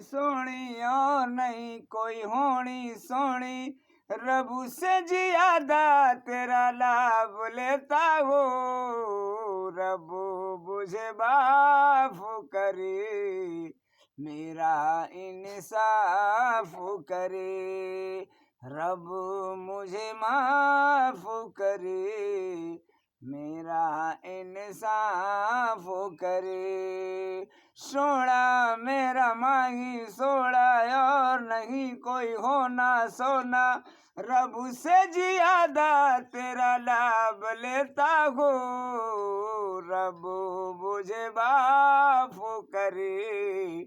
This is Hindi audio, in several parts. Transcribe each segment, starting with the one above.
सोनी और नहीं कोई होनी सोनी, रबू से ज्यादा तेरा लाभ लेता हो। रबू मुझे माफ करे, मेरा इंसाफ करे। रब मुझे माफ करे, मेरा इंसाफ करे। सोना मेरा माही सोना और नहीं कोई होना सोना, रब से ज्यादा तेरा लाभ लेता हो। रब मुझे माफ करे,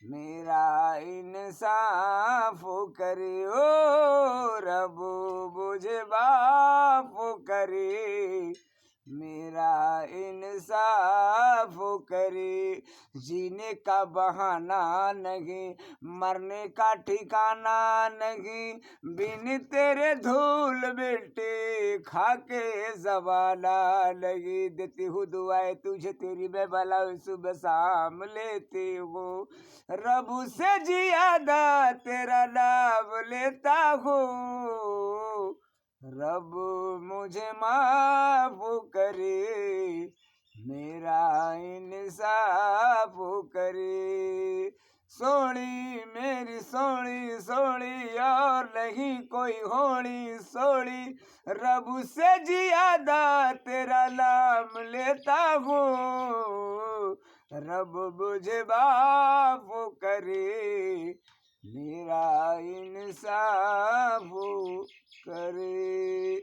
मेरा इंसाफ करे। ओ रब मुझे माफ करे, मेरा इंसाफ करे। जीने का बहाना नहीं, मरने का ठिकाना नहीं, बिन तेरे धूल मिट्टी खाके जवाना लगी। देती हूँ दुआएं तुझे तेरी मैं भला सुबह शाम लेती हूँ। रब से ज्यादा तेरा नाम लेता हूँ। रब मुझे माफ करे, मेरा इंसाफ करे। सोनी मेरी सोनी सोनी और नहीं कोई होनी सोनी, रब से ज्यादा तेरा नाम लेता हूँ। रब मुझे माफ करे, मेरा इंसाफ करे।